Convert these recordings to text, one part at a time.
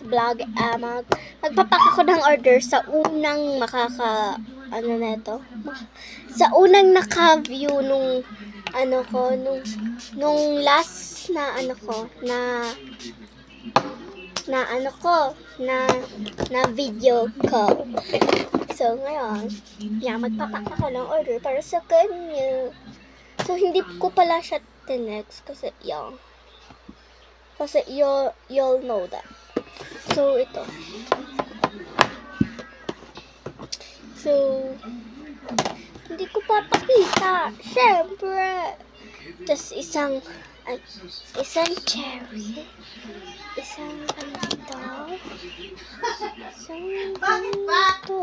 vlog, magpapak ako ng order sa unang sa unang naka-view nung nung last na video ko. So ngayon, magpapak ako ng order para sa kanya. So hindi ko pala siya tinext kasi you'll know that. So ito. So hindi ko papakita. Syempre. Tapos isang cherry. Isang ganito. Isang ganito.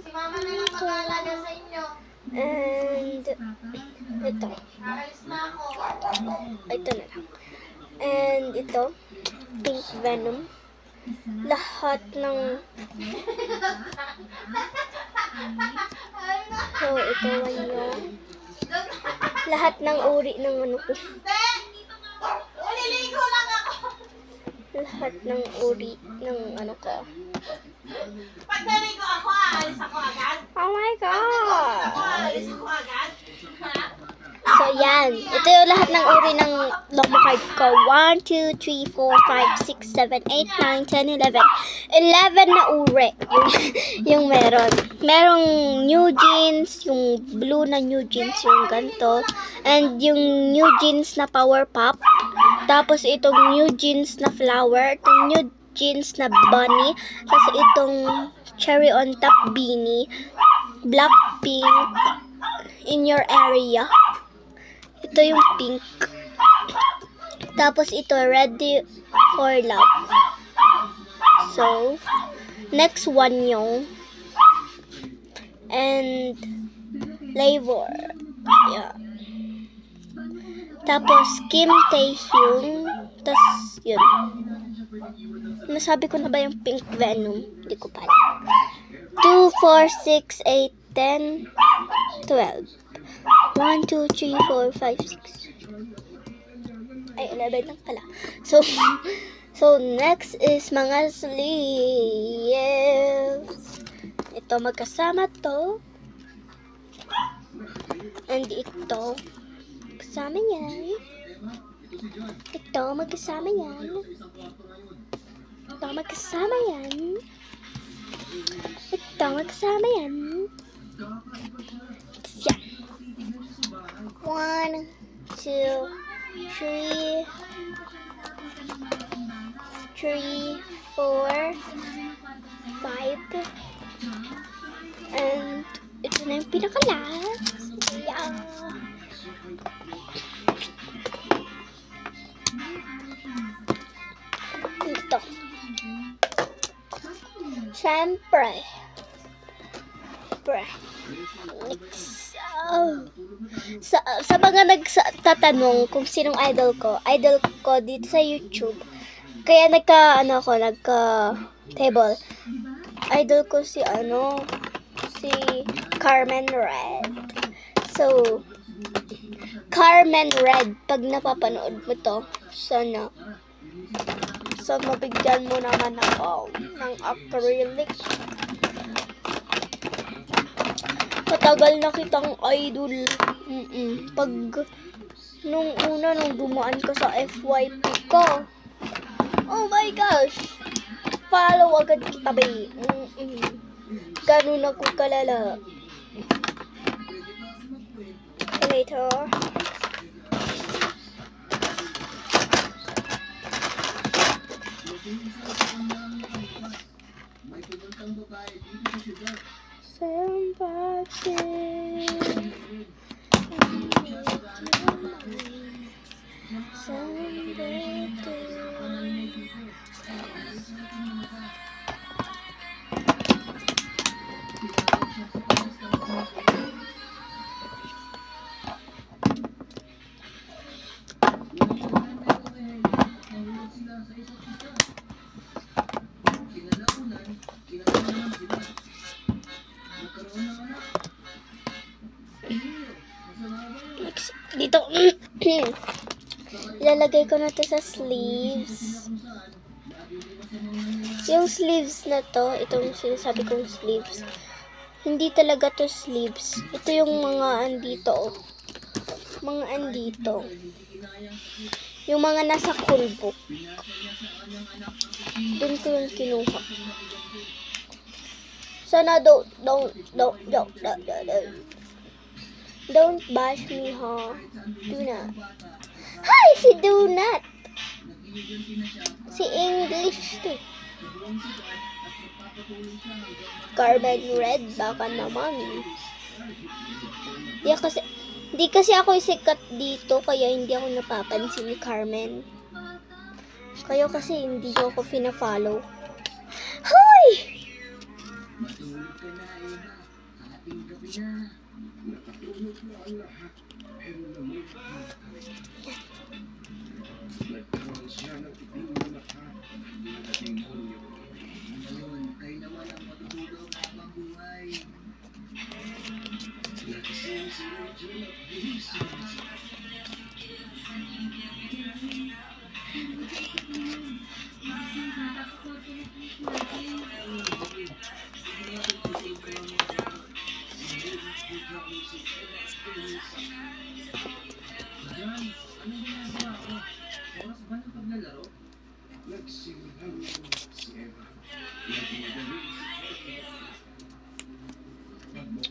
Si mama na lang mag-aalaga sa inyo. And ito. Nakalis na ako. Ito na lang. And ito. Pink Venom. Lahat ng so ito yung lahat ng uri ng ko. Uliligo lang ako. Lahat ng uri ng ko. Pag naligo ako, aalis ako agad. Oh my Ako, God! aalis ako agad. So, yan. Ito yung lahat ng uri ng Lomo card ko. 1, 2, 3, 4, 5, 6, 7, 8, 9, 10, 11. 11 na uri yung meron. Merong new jeans, yung blue na new jeans, yung ganito. And yung new jeans na power pop. Tapos itong new jeans na flower. Itong new jeans na bunny. Tapos itong cherry on top beanie. Black pink in your area. Ito yung pink. Tapos ito, ready for love. So, next one yung and flavor. Yeah. Tapos, Kim Taehyung. Tapos, yun. Nasabi ko na ba yung Pink Venom? Hindi ko pa. 2, 4, 6, 8, 10, 12. 1, 2, 3, 4, 5, 6. Ay, 11 lang pala. So next is mga sleeves. Ito, magkasama to. And ito, kasama yan. Ito, magkasama yan. Ito, magkasama yan. Ito, magkasama yan. Yan. 1, 2, 3, 4, 5. And ito na yung pinaka-last. Yeah. Ito. Siyempre. Next. Sa mga nagtatanong kung sinong idol ko dito sa YouTube. Kaya nagka-table. Idol ko si Carmen Red. So, Carmen Red, pag napapanood mo to, sana mabigyan mo naman ako ng acrylic. Matagal na kitang idol. Nung dumaan ka sa FYP ko. Oh my gosh! Follow agad kita, babe. Ganun ako kalala. Later. Dito, ilalagay ko na to sa sleeves. Yung sleeves na to, itong sinasabi kong sleeves, hindi talaga to sleeves. Ito yung mga andito, oh. Mga andito. Yung mga nasa cool book. Doon ko yung kinuha. Sana don't bash me, ha? Do not. Hi, si Donut! Si English to. Carmen Red, baka naman. Di kasi ako sikat dito, kaya hindi ako napapansin ni Carmen. Kayo kasi hindi nyo ako fina-follow. Hoy!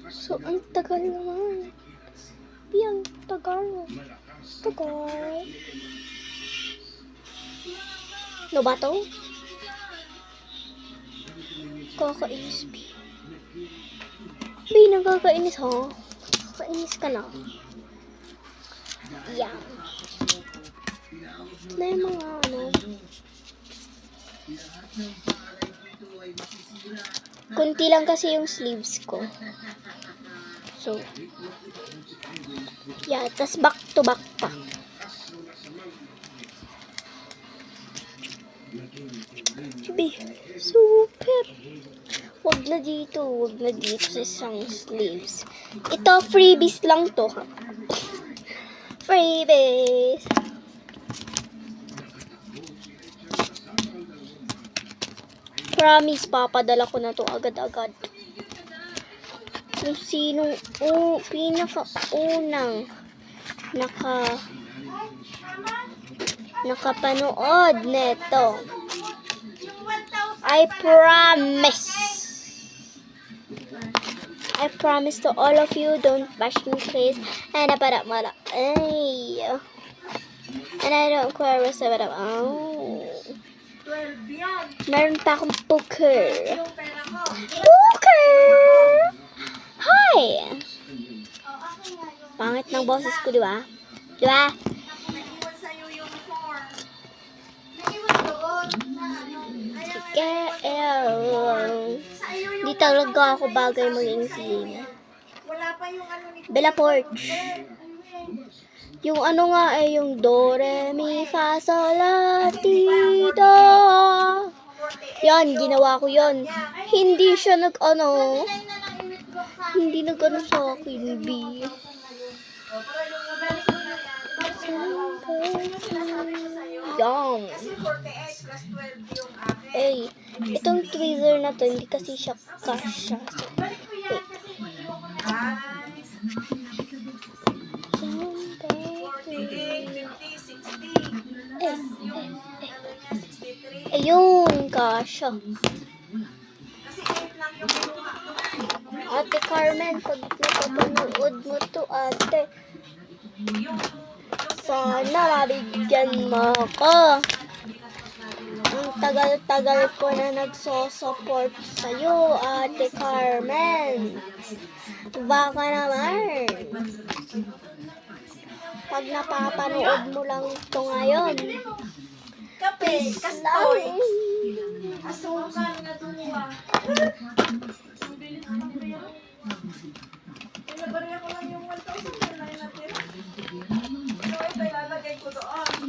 So, ang tagal naman. Ang tagal. Tagal. No ba to? Kakainis, B. B, nakakainis, ha? Kakainis ka na. Yan. Na yung mga ano. Kunti lang kasi yung sleeves ko. So, yeah, tas back to back pa. Sabi, super. Wag na dito sa isang sleeves. Ito, freebies lang to, ha? Freebies. Promise, papadala ko na to agad-agad. Kung sinong pinakaunang nakapanood neto. I promise to all of you, don't bash me, please. And I don't care what's about. Oh. 12 yan. Meron pa akong poker. Yung pera ko. Poker! Hi! Akin nga yung Pangit ng boses ko, di ba? Di ba? naiwan sa'yo yung 4. Naiwan doon sa ano. Sa'yo yung Di talaga ako bagay maging sino. wala pa yung ano ni Bella Porch. Yung ano nga yung do, re, mi, fa, sol, la, ti, do. Yan, ginawa ko yon. Hindi siya nag-ano. Hindi nag-ano sa akin, B. Yan. Kasi 48 plus 12 yung akin. Eh, itong tweezer na to, hindi kasi siya kasha. Balik ko yan kasi ayoko na. 48, 50, 60. Yung ano niya, 63. Ayun, kasha. Kasi 8 lang yung kinuha ko. Ate Carmen, pag napapanood mo to, ate, sana mabigyan mo ako. Ang tagal-tagal ko na nagsosupport sa'yo, Ate Carmen. Baka naman. Pag napapanood mo lang ito ngayon. Kape, kastoy. Asukan na duwa. Pinabariya ko lang yung 1,000 na natin. So, ito ilalagay ko doon.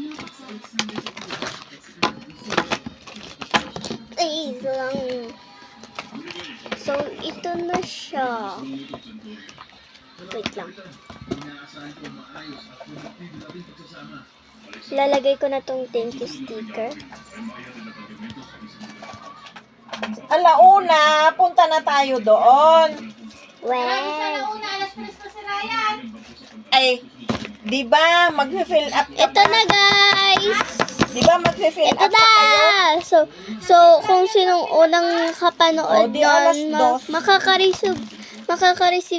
Ay, lang. So, ito na siya. Wait lang. Lalagay ko na tong thank you sticker. alauna, punta na tayo doon. Wow. Ay, di ba mag-fill up ka Ito na guys. Di ba mag-fill Ito up pa kayo? na. So kung sinong unang kapanood O, di alas nun, dos. makaka-receive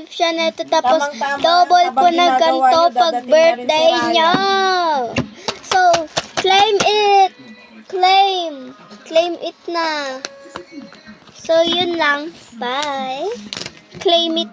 siya na ito. Tapos Tamang-tama. double po Habang na ginagawa ganito nyo, pag dadating na rin birthday si Ryan. niya. So, claim it. Claim it na. So, yun lang. Bye. Claim it.